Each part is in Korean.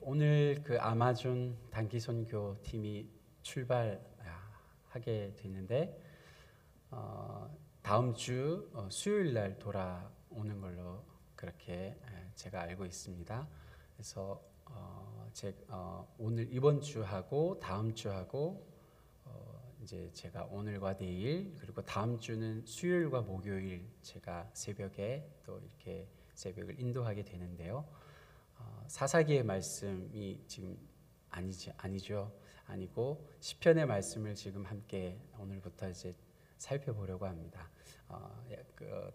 오늘 그 아마존 단기 선교 팀이 출발하게 되는데 다음 주 수요일 날 돌아오는 걸로 그렇게 제가 알고 있습니다. 그래서 오늘 이번 주하고 다음 주하고 이제 제가 오늘과 내일 그리고 다음 주는 수요일과 목요일 제가 새벽에 또 이렇게 새벽을 인도하게 되는데요. 사사기의 말씀이 지금 아니고 시편의 말씀을 지금 함께 오늘부터 이제 살펴보려고 합니다.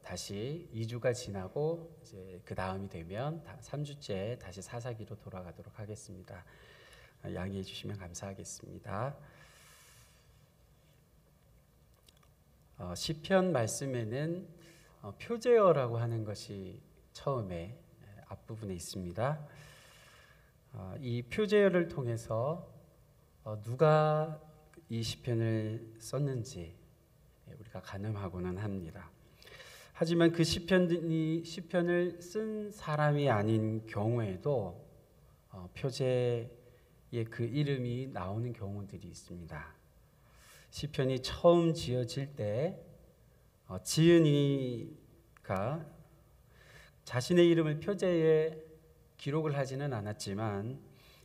다시 2주가 지나고 이제 그 다음이 되면 3주째 다시 사사기로 돌아가도록 하겠습니다. 양해해 주시면 감사하겠습니다. 시편 말씀에는 표제어라고 하는 것이 처음에 앞부분에 있습니다. 이 표제어를 통해서 누가 이 시편을 썼는지 우리가 가늠하고는 합니다. 하지만 그 시편을 쓴 사람이 아닌 경우에도 표제에 그 이름이 나오는 경우들이 있습니다. 시편이 처음 지어질 때 지은이가 자신의 이름을 표제에 기록을 하지는 않았지만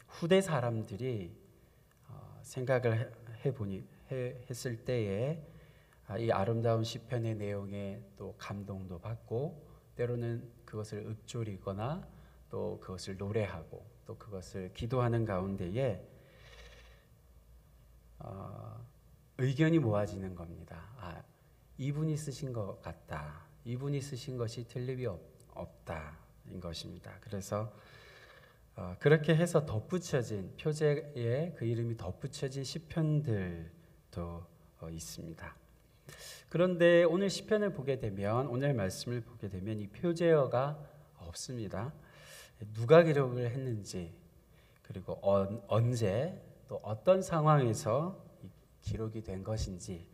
후대 사람들이 생각을 했을 때에 이 아름다운 시편의 내용에 또 감동도 받고 때로는 그것을 읊조리거나 또 그것을 노래하고 또 그것을 기도하는 가운데에 의견이 모아지는 겁니다. 이분이 쓰신 것 같다. 이분이 쓰신 것이 틀림이 없다인 것입니다. 그래서 그렇게 해서 덧붙여진 표제에 그 이름이 덧붙여진 시편들도 있습니다. 그런데 오늘 시편을 보게 되면 오늘 말씀을 보게 되면 이 표제어가 없습니다. 누가 기록을 했는지 그리고 언제 또 어떤 상황에서 기록이 된 것인지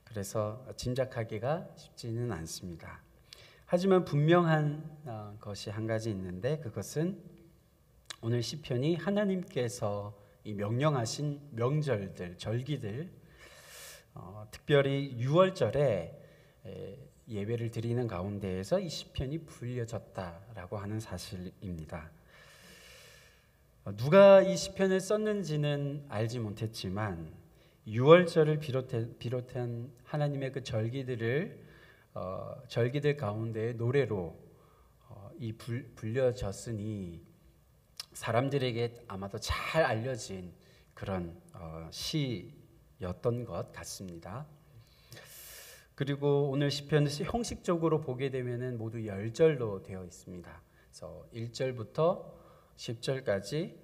그래서 짐작하기가 쉽지는 않습니다. 하지만 분명한 것이 한 가지 있는데 그것은 오늘 시편이 하나님께서 이 명령하신 명절들, 절기들 특별히 6월절에 예배를 드리는 가운데에서 이 시편이 불려졌다라고 하는 사실입니다. 누가 이 시편을 썼는지는 알지 못했지만 6월절을 비롯한 하나님의 그 절기들 가운데 노래로 불려졌으니 사람들에게 아마도 잘 알려진 그런 시였던 것 같습니다. 그리고 오늘 시편을 형식적으로 보게 되면은 모두 10절로 되어 있습니다. 그래서 1절부터 10절까지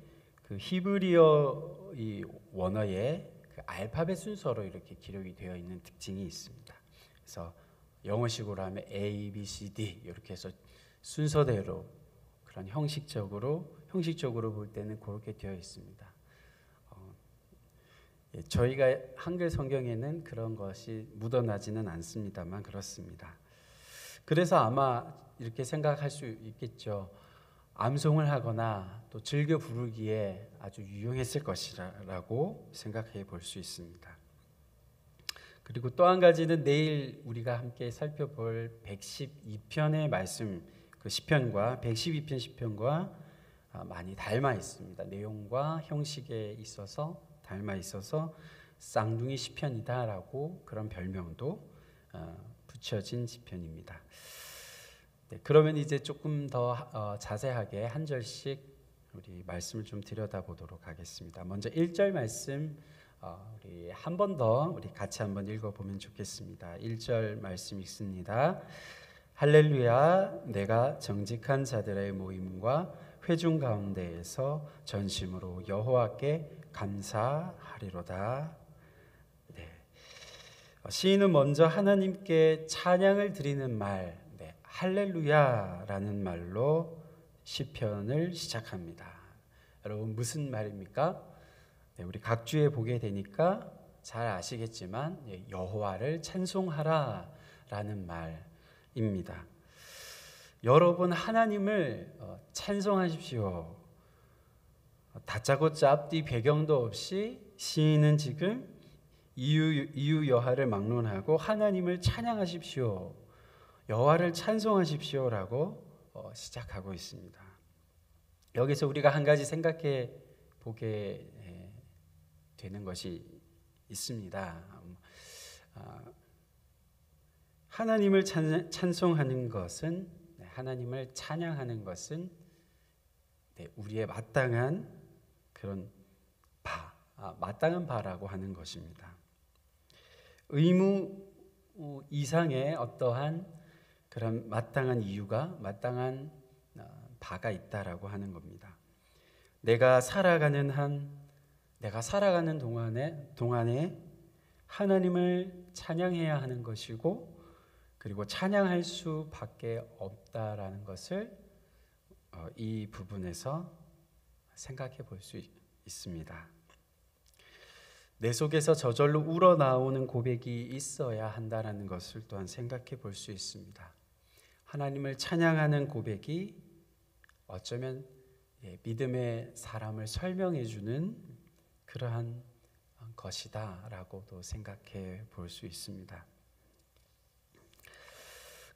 그 히브리어 이 원어의 그 알파벳 순서로 이렇게 기록이 되어 있는 특징이 있습니다. 그래서 영어식으로 하면 A, B, C, D 이렇게 해서 순서대로 그런 형식적으로 볼 때는 그렇게 되어 있습니다. 저희가 한글 성경에는 그런 것이 묻어나지는 않습니다만 그렇습니다. 그래서 아마 이렇게 생각할 수 있겠죠. 암송을 하거나 또 즐겨 부르기에 아주 유용했을 것이라고 생각해 볼 수 있습니다. 그리고 또 한 가지는 내일 우리가 함께 살펴볼 112편의 말씀, 그 시편과 112편 시편과 많이 닮아 있습니다. 내용과 형식에 있어서 닮아 있어서 쌍둥이 시편이다라고 그런 별명도 붙여진 시편입니다. 네, 그러면 이제 조금 더 자세하게 한 절씩 우리 말씀을 좀 들여다보도록 하겠습니다. 먼저 1절 말씀 우리 한 번 더 우리 같이 한번 읽어보면 좋겠습니다. 1절 말씀 읽습니다. 할렐루야, 내가 정직한 자들의 모임과 회중 가운데에서 전심으로 여호와께 감사하리로다. 네. 시인은 먼저 하나님께 찬양을 드리는 말, 할렐루야라는 말로 시편을 시작합니다. 여러분 무슨 말입니까? 우리 각 주에 보게 되니까 잘 아시겠지만 여호와를 찬송하라라는 말입니다. 여러분 하나님을 찬송하십시오. 다짜고짜 앞뒤 배경도 없이 시인은 지금 이유 여하를 막론하고 하나님을 찬양하십시오, 여호와를 찬송하십시오라고 시작하고 있습니다. 여기서 우리가 한 가지 생각해 보게 되는 것이 있습니다. 하나님을 찬송하는 것은, 하나님을 찬양하는 것은 우리의 마땅한 그런 마땅한 바라고 하는 것입니다. 의무 이상의 어떠한 그런 마땅한 이유가, 마땅한 바가 있다라고 하는 겁니다. 내가 살아가는 동안에 하나님을 찬양해야 하는 것이고, 그리고 찬양할 수밖에 없다라는 것을 이 부분에서 생각해 볼 수 있습니다. 내 속에서 저절로 우러나오는 고백이 있어야 한다는 것을 또한 생각해 볼 수 있습니다. 하나님을 찬양하는 고백이 어쩌면 믿음의 사람을 설명해 주는 그러한 것이다라고도 생각해 볼 수 있습니다.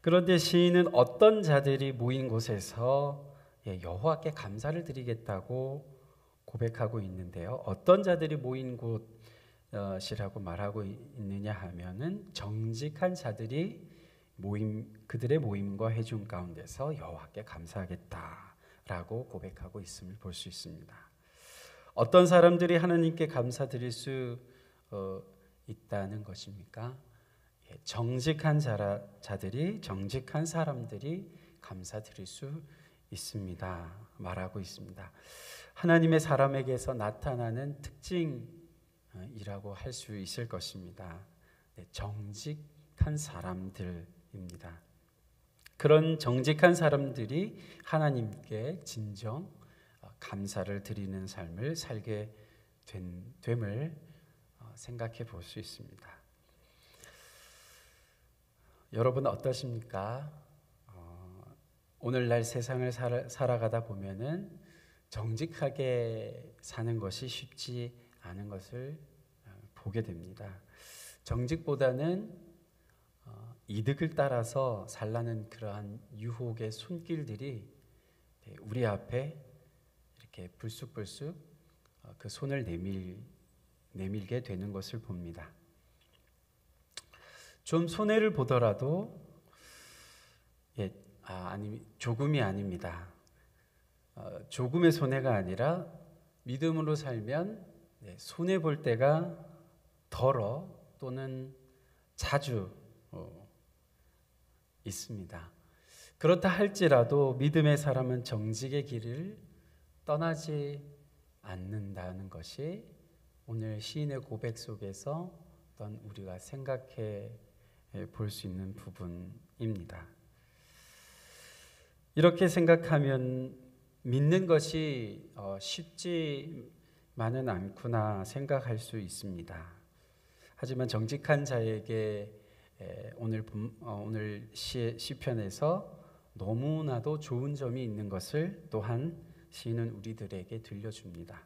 그런데 시인은 어떤 자들이 모인 곳에서 여호와께 감사를 드리겠다고 고백하고 있는데요. 어떤 자들이 모인 곳이라고 말하고 있느냐 하면은 정직한 자들이 그들의 모임과 회중 가운데서 여호와께 감사하겠다라고 고백하고 있음을 볼 수 있습니다. 어떤 사람들이 하나님께 감사드릴 수 있다는 것입니까? 정직한 자들이, 정직한 사람들이 감사드릴 수 있습니다. 말하고 있습니다. 하나님의 사람에게서 나타나는 특징이라고 할 수 있을 것입니다. 정직한 사람들입니다. 그런 정직한 사람들이 하나님께 진정 감사를 드리는 삶을 살게 됨을 생각해 볼 수 있습니다. 여러분 어떠십니까? 오늘날 세상을 살아가다 보면은 정직하게 사는 것이 쉽지 않은 것을 보게 됩니다. 정직보다는 이득을 따라서 살라는 그러한 유혹의 손길들이 우리 앞에 이렇게 불쑥불쑥 그 손을 내밀게 되는 것을 봅니다. 좀 손해를 보더라도 조금이 아닙니다. 조금의 손해가 아니라 믿음으로 살면 손해 볼 때가 덜어 또는 자주 있습니다. 그렇다 할지라도 믿음의 사람은 정직의 길을 떠나지 않는다는 것이 오늘 시인의 고백 속에서 어떤 우리가 생각해 볼 수 있는 부분입니다. 이렇게 생각하면 믿는 것이 쉽지만은 않구나 생각할 수 있습니다. 하지만 정직한 자에게 오늘 시편에서 너무나도 좋은 점이 있는 것을 또한 시인은 우리들에게 들려줍니다.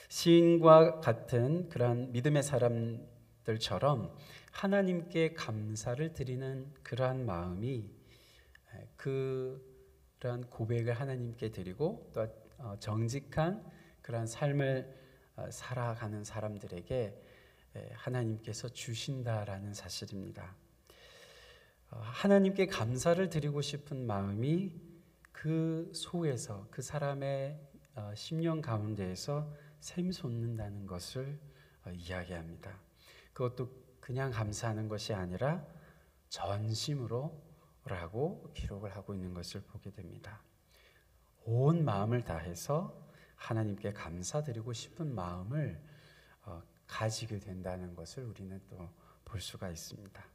시인과 같은 그러한 믿음의 사람들처럼 하나님께 감사를 드리는 그러한 마음이, 그러한 고백을 하나님께 드리고 또 정직한 그러한 삶을 살아가는 사람들에게 하나님께서 주신다라는 사실입니다. 하나님께 감사를 드리고 싶은 마음이 그 속에서, 그 사람의 심령 가운데에서 샘솟는다는 것을 이야기합니다. 그것도 그냥 감사하는 것이 아니라 전심으로라고 기록을 하고 있는 것을 보게 됩니다. 온 마음을 다해서 하나님께 감사드리고 싶은 마음을 가지게 된다는 것을 우리는 또 볼 수가 있습니다.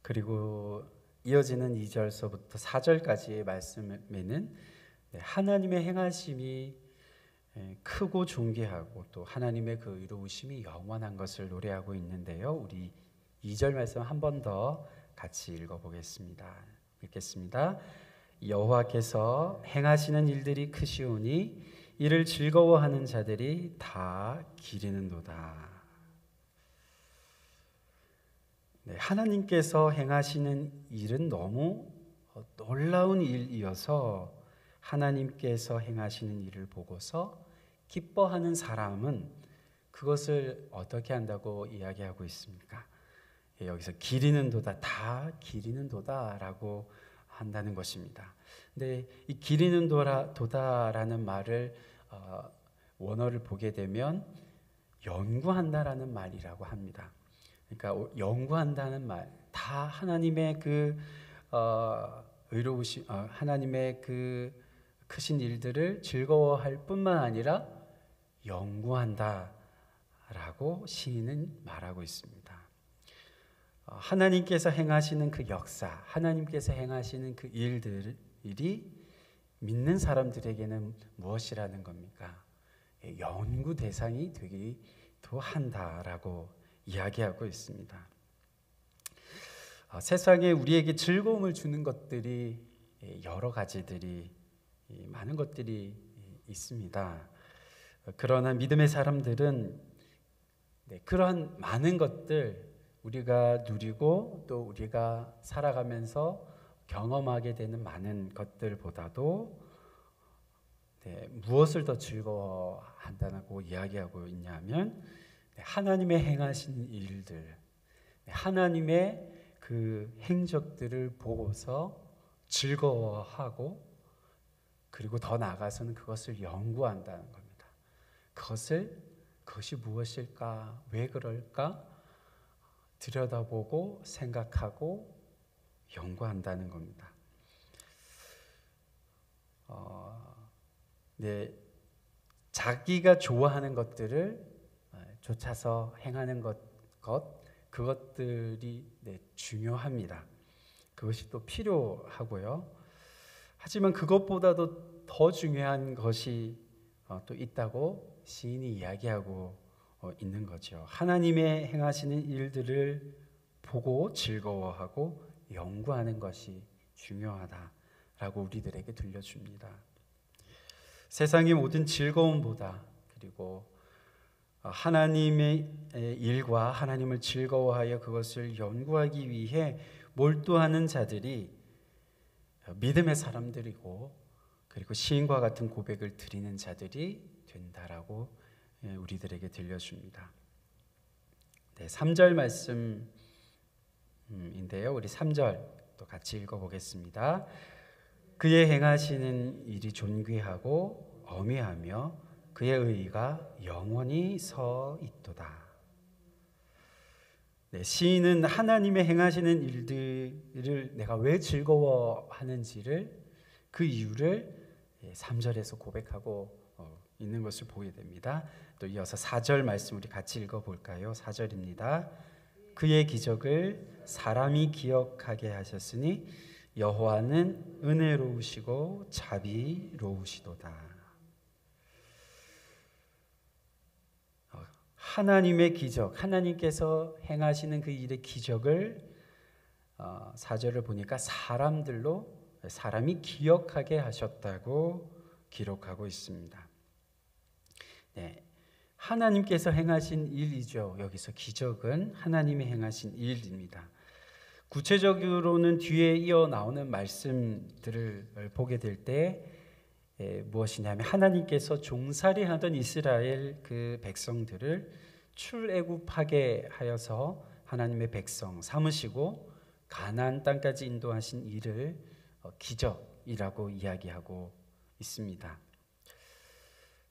그리고 이어지는 2절서부터 4절까지의 말씀에는 하나님의 행하심이 크고 존귀하고 또 하나님의 그 의로우심이 영원한 것을 노래하고 있는데요. 우리 2절 말씀 한 번 더 같이 읽어보겠습니다. 읽겠습니다. 여호와께서 행하시는 일들이 크시오니 이를 즐거워하는 자들이 다 기리는도다. 네, 하나님께서 행하시는 일은 너무 놀라운 일이어서 하나님께서 행하시는 일을 보고서 기뻐하는 사람은 그것을 어떻게 한다고 이야기하고 있습니까? 여기서 기리는도다, 다 기리는도다라고 한다는 것입니다. 근데 이 기리는도다라는 말을 원어를 보게 되면 연구한다라는 말이라고 합니다. 그러니까 연구한다는 말, 다 하나님의 그 의로우신 하나님의 그 크신 일들을 즐거워할 뿐만 아니라 연구한다라고 시인은 말하고 있습니다. 하나님께서 행하시는 그 역사, 하나님께서 행하시는 그 일들이 믿는 사람들에게는 무엇이라는 겁니까? 연구 대상이 되기도 한다라고 이야기하고 있습니다. 세상에 우리에게 즐거움을 주는 것들이 여러 가지들이 많은 것들이 있습니다. 그러나 믿음의 사람들은 그러한 많은 것들 우리가 누리고 또 우리가 살아가면서 경험하게 되는 많은 것들보다도 무엇을 더 즐거워한다고 이야기하고 있냐면 하나님의 행하신 일들, 하나님의 그 행적들을 보고서 즐거워하고 그리고 더 나아가서는 그것을 연구한다는 겁니다. 그것이 무엇일까? 왜 그럴까? 들여다보고 생각하고 연구한다는 겁니다. 자기가 좋아하는 것들을 쫓아서 행하는 그것들이 중요합니다. 그것이 또 필요하고요. 하지만 그것보다도 더 중요한 것이 또 있다고 시인이 이야기하고 있는 거죠. 하나님의 행하시는 일들을 보고 즐거워하고 연구하는 것이 중요하다라고 우리들에게 들려줍니다. 세상의 모든 즐거움보다 그리고 하나님의 일과 하나님을 즐거워하여 그것을 연구하기 위해 몰두하는 자들이 믿음의 사람들이고 그리고 시인과 같은 고백을 드리는 자들이 된다라고 우리들에게 들려줍니다. 3절 말씀인데요. 우리 3절 또 같이 읽어보겠습니다. 그의 행하시는 일이 존귀하고 어미하며 그의 의의가 영원히 서 있도다. 시인은 하나님의 행하시는 일들을 내가 왜 즐거워하는지를 그 이유를 3절에서 고백하고 있는 것을 보게 됩니다. 또 이어서 4절 말씀 우리 같이 읽어볼까요? 4절입니다. 그의 기적을 사람이 기억하게 하셨으니 여호와는 은혜로우시고 자비로우시도다. 하나님의 기적, 하나님께서 행하시는 그 일의 기적을 4절을 보니까 사람이 기억하게 하셨다고 기록하고 있습니다. 하나님께서 행하신 일이죠. 여기서 기적은 하나님이 행하신 일입니다. 구체적으로는 뒤에 이어 나오는 말씀들을 보게 될 때 무엇이냐면 하나님께서 종살이하던 이스라엘 그 백성들을 출애굽하게 하여서 하나님의 백성 삼으시고 가나안 땅까지 인도하신 일을 기적이라고 이야기하고 있습니다.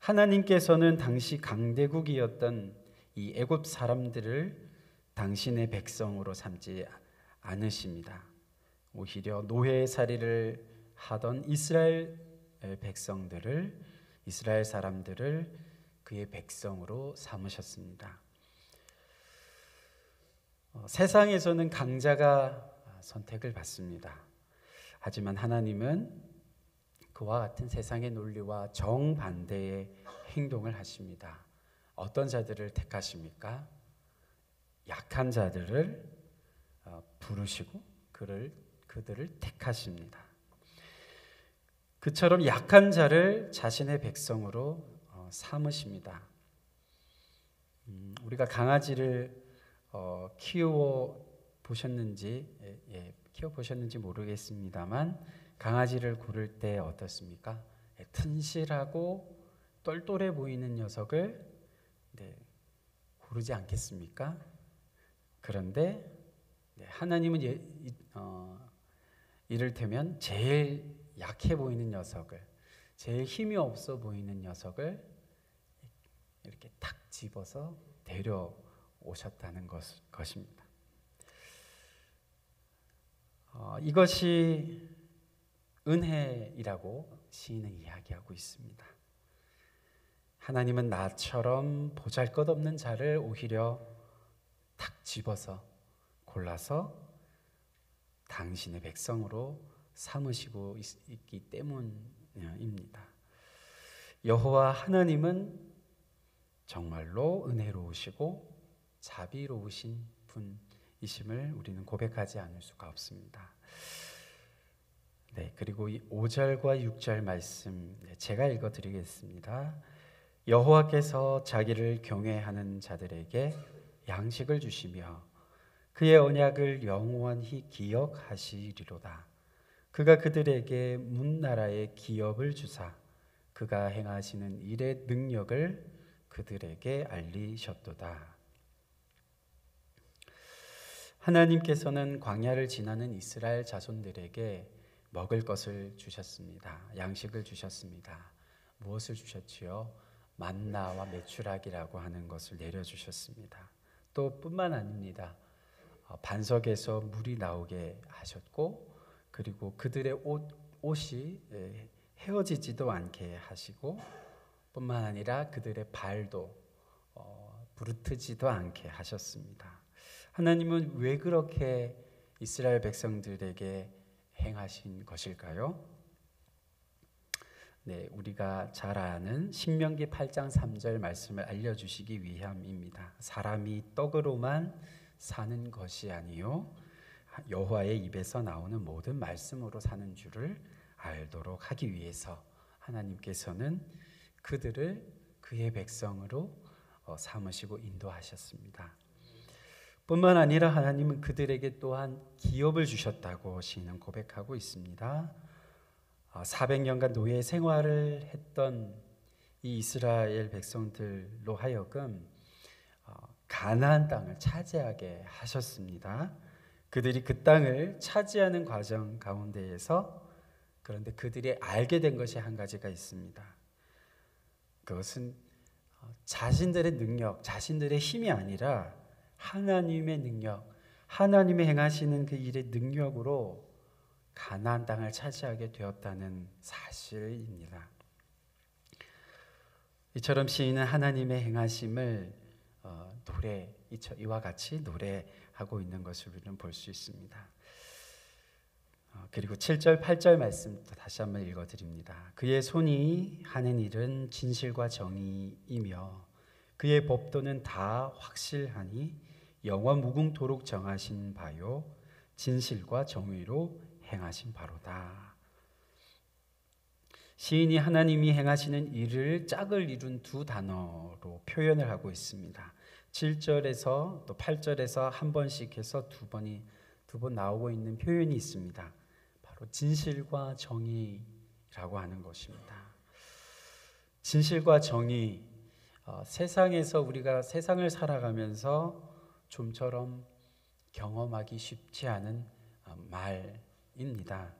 하나님께서는 당시 강대국이었던 이 애굽 사람들을 당신의 백성으로 삼지 않으십니다. 오히려 노예살이를 하던 이스라엘 사람들을 그의 백성으로 삼으셨습니다. 세상에서는 강자가 선택을 받습니다. 하지만 하나님은 그와 같은 세상의 논리와 정반대의 행동을 하십니다. 어떤 자들을 택하십니까? 약한 자들을 부르시고 그들을 택하십니다. 그처럼 약한 자를 자신의 백성으로 삼으십니다. 우리가 강아지를 키워 보셨는지 모르겠습니다만 강아지를 고를 때 어떻습니까? 튼실하고 똘똘해 보이는 녀석을 고르지 않겠습니까? 그런데 하나님은 이를테면 제일 약해 보이는 녀석을, 제일 힘이 없어 보이는 녀석을 이렇게 탁 집어서 데려오셨다는 것입니다. 이것이 은혜이라고 시인은 이야기하고 있습니다. 하나님은 나처럼 보잘것없는 자를 오히려 탁 집어서 골라서 당신의 백성으로 삼으시고 있기 때문입니다. 여호와 하나님은 정말로 은혜로우시고 자비로우신 분이심을 우리는 고백하지 않을 수가 없습니다. 그리고 이 5절과 6절 말씀 제가 읽어드리겠습니다. 여호와께서 자기를 경외하는 자들에게 양식을 주시며 그의 언약을 영원히 기억하시리로다. 그가 그들에게 문나라의 기업을 주사 그가 행하시는 일의 능력을 그들에게 알리셨도다. 하나님께서는 광야를 지나는 이스라엘 자손들에게 먹을 것을 주셨습니다. 양식을 주셨습니다. 무엇을 주셨지요? 만나와 메추라기라고 하는 것을 내려주셨습니다. 또 뿐만 아닙니다. 반석에서 물이 나오게 하셨고, 그리고 그들의 옷이 헤어지지도 않게 하시고, 뿐만 아니라 그들의 발도 부르트지도 않게 하셨습니다. 하나님은 왜 그렇게 이스라엘 백성들에게 행하신 것일까요? 우리가 잘 아는 신명기 8장 3절 말씀을 알려주시기 위함입니다. 사람이 떡으로만 사는 것이 아니요 여호와의 입에서 나오는 모든 말씀으로 사는 줄을 알도록 하기 위해서 하나님께서는 그들을 그의 백성으로 삼으시고 인도하셨습니다. 뿐만 아니라 하나님은 그들에게 또한 기업을 주셨다고 시인은 고백하고 있습니다. 400년간 노예 생활을 했던 이 이스라엘 백성들로 하여금 가나안 땅을 차지하게 하셨습니다. 그들이 그 땅을 차지하는 과정 가운데에서 그런데 그들이 알게 된 것이 한 가지가 있습니다. 그것은 자신들의 능력, 자신들의 힘이 아니라 하나님의 능력, 하나님이 행하시는 그 일의 능력으로 가나안 땅을 차지하게 되었다는 사실입니다. 이처럼 시인은 하나님의 행하심을 이와 같이 노래하고 있는 것을 우리는 볼 수 있습니다. 그리고 7절, 8절 말씀 다시 한번 읽어드립니다. 그의 손이 하는 일은 진실과 정의이며 그의 법도는 다 확실하니 영원 무궁토록 정하신 바요 진실과 정의로 행하신 바로다. 시인이 하나님이 행하시는 일을 짝을 이룬 두 단어로 표현을 하고 있습니다. 7절에서 또 8절에서 한 번씩 해서 두 번 나오고 있는 표현이 있습니다. 바로 진실과 정의라고 하는 것입니다. 진실과 정의, 세상에서 우리가 세상을 살아가면서 좀처럼 경험하기 쉽지 않은 말입니다.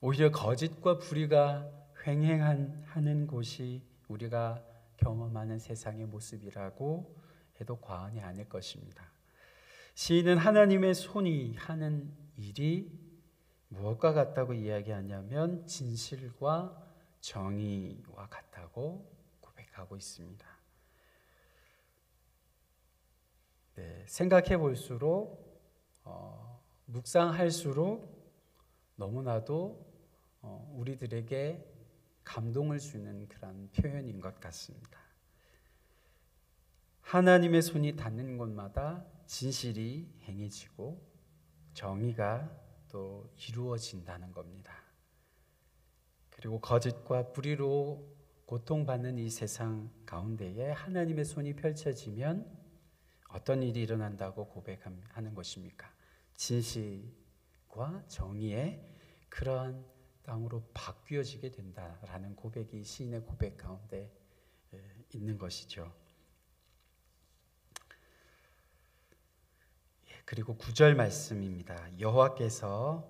오히려 거짓과 불의가 횡행하는 곳이 우리가 경험하는 세상의 모습이라고 해도 과언이 아닐 것입니다. 시인은 하나님의 손이 하는 일이 무엇과 같다고 이야기하냐면 진실과 정의와 같다고 고백하고 있습니다. 생각해 볼수록 묵상할수록 너무나도 우리들에게 감동을 주는 그런 표현인 것 같습니다. 하나님의 손이 닿는 곳마다 진실이 행해지고 정의가 또 이루어진다는 겁니다. 그리고 거짓과 불의로 고통받는 이 세상 가운데에 하나님의 손이 펼쳐지면 어떤 일이 일어난다고 고백하는 것입니까? 진실과 정의의 그러한 땅으로 바뀌어지게 된다라는 고백이 시인의 고백 가운데 있는 것이죠. 그리고 9절 말씀입니다. 여호와께서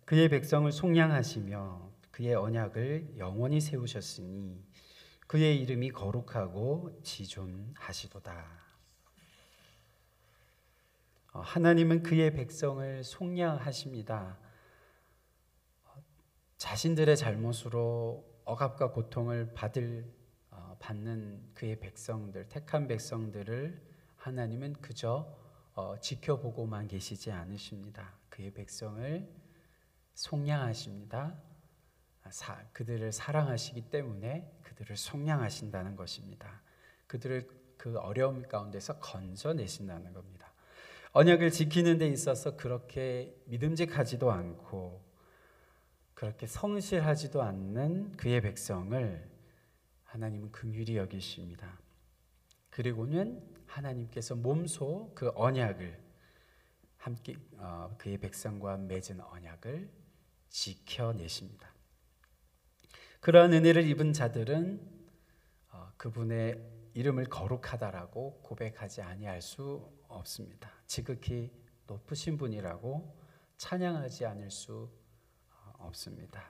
그의 백성을 속량하시며 그의 언약을 영원히 세우셨으니 그의 이름이 거룩하고 지존하시도다. 하나님은 그의 백성을 속량하십니다. 자신들의 잘못으로 억압과 고통을 받는 그의 백성들, 택한 백성들을 하나님은 그저 지켜보고만 계시지 않으십니다. 그의 백성을 속량하십니다. 그들을 사랑하시기 때문에 그들을 속량하신다는 것입니다. 그들을 그 어려움 가운데서 건져내신다는 겁니다. 언약을 지키는 데 있어서 그렇게 믿음직하지도 않고 그렇게 성실하지도 않는 그의 백성을 하나님은 긍휼히 여기십니다. 그리고는 하나님께서 몸소 그 언약을 함께 그의 백성과 맺은 언약을 지켜내십니다. 그러한 은혜를 입은 자들은 그분의 이름을 거룩하다라고 고백하지 아니할 수 없습니다. 지극히 높으신 분이라고 찬양하지 않을 수 없습니다.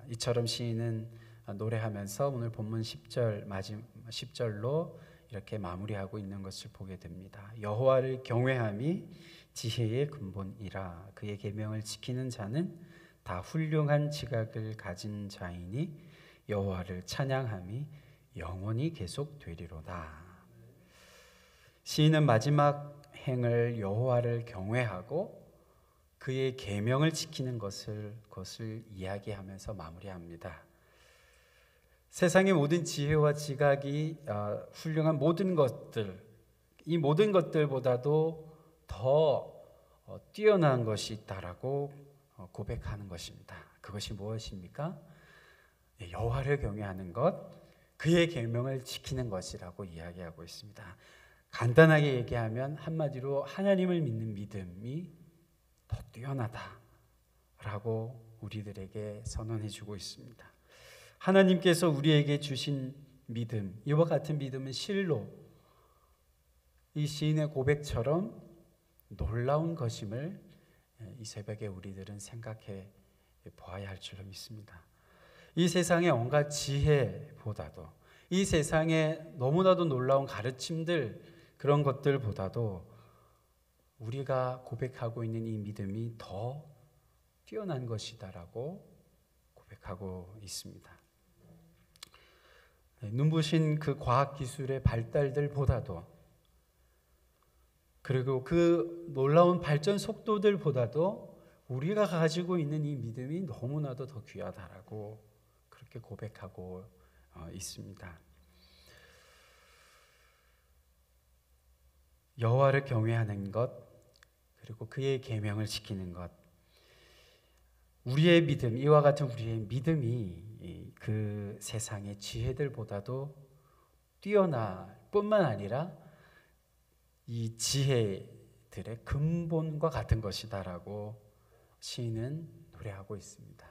이처럼 시인은 노래하면서 오늘 본문 10절로 이렇게 마무리하고 있는 것을 보게 됩니다. 여호와를 경외함이 지혜의 근본이라. 그의 계명을 지키는 자는 다 훌륭한 지각을 가진 자이니 여호와를 찬양함이 영원히 계속되리로다. 시인은 마지막 행을 여호와를 경외하고 그의 계명을 지키는 것을 이야기하면서 마무리합니다. 세상의 모든 지혜와 지각이 훌륭한 모든 것들, 이 모든 것들보다도 더 뛰어난 것이 있다라고 고백하는 것입니다. 그것이 무엇입니까? 여호와를 경외하는 것, 그의 계명을 지키는 것이라고 이야기하고 있습니다. 간단하게 얘기하면 한마디로 하나님을 믿는 믿음이 더 뛰어나다라고 우리들에게 선언해주고 있습니다. 하나님께서 우리에게 주신 믿음, 이와 같은 믿음은 실로 이 시인의 고백처럼 놀라운 것임을 이 새벽에 우리들은 생각해 보아야 할 줄로 믿습니다. 이 세상의 온갖 지혜보다도, 이 세상의 너무나도 놀라운 가르침들, 그런 것들보다도 우리가 고백하고 있는 이 믿음이 더 뛰어난 것이다라고 고백하고 있습니다. 눈부신 그 과학기술의 발달들보다도, 그리고 그 놀라운 발전 속도들보다도 우리가 가지고 있는 이 믿음이 너무나도 더 귀하다라고 그렇게 고백하고 있습니다. 여호와를 경외하는 것, 그리고 그의 계명을 지키는 것, 우리의 믿음, 이와 같은 우리의 믿음이 그 세상의 지혜들보다도 뛰어날 뿐만 아니라 이 지혜들의 근본과 같은 것이다라고 시인은 노래하고 있습니다.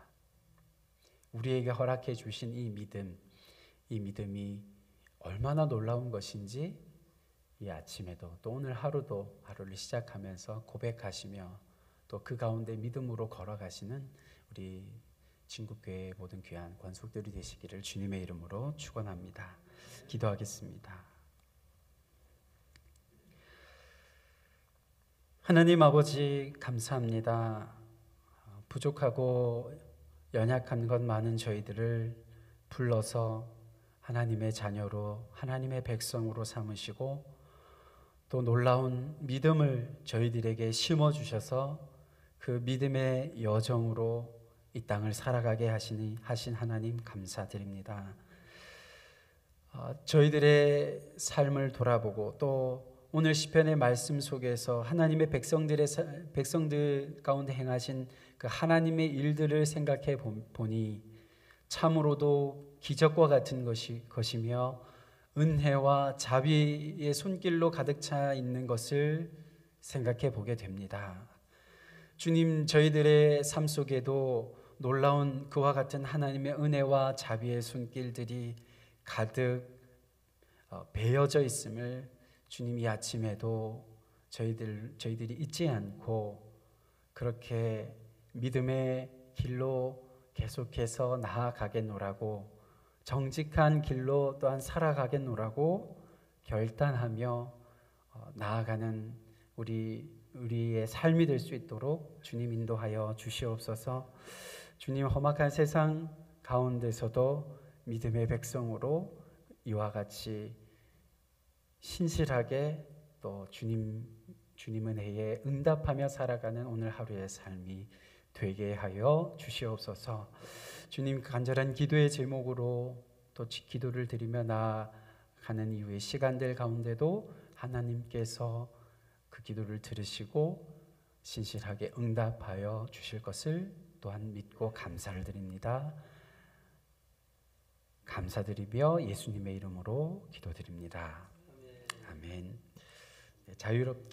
우리에게 허락해 주신 이 믿음이 얼마나 놀라운 것인지 이 아침에도 또 오늘 하루도 하루를 시작하면서 고백하시며 또 그 가운데 믿음으로 걸어가시는 우리 진국교회의 모든 귀한 권속들이 되시기를 주님의 이름으로 축원합니다. 기도하겠습니다. 하나님 아버지 감사합니다. 부족하고 연약한 것 많은 저희들을 불러서 하나님의 자녀로, 하나님의 백성으로 삼으시고 또 놀라운 믿음을 저희들에게 심어주셔서 그 믿음의 여정으로 이 땅을 살아가게 하신 하나님 감사드립니다. 저희들의 삶을 돌아보고 또 오늘 시편의 말씀 속에서 하나님의 백성들 가운데 행하신 그 하나님의 일들을 생각해 보니 참으로도 기적과 같은 것이며 은혜와 자비의 손길로 가득 차 있는 것을 생각해 보게 됩니다. 주님, 저희들의 삶 속에도 놀라운 그와 같은 하나님의 은혜와 자비의 손길들이 가득 배어져 있음을 주님, 이 아침에도 저희들이 잊지 않고 그렇게 믿음의 길로 계속해서 나아가겠노라고, 정직한 길로 또한 살아가겠노라고 결단하며 나아가는 우리의 삶이 될 수 있도록 주님 인도하여 주시옵소서. 주님, 험악한 세상 가운데서도 믿음의 백성으로 이와 같이 신실하게 또 주님 은혜에 응답하며 살아가는 오늘 하루의 삶이 되게 하여 주시옵소서. 주님, 간절한 기도의 제목으로 또 기도를 드리며 나아가는 이후의 시간들 가운데도 하나님께서 그 기도를 들으시고 신실하게 응답하여 주실 것을 또한 믿고 감사를 드립니다. 감사드리며 예수님의 이름으로 기도드립니다. 아멘. 자유롭게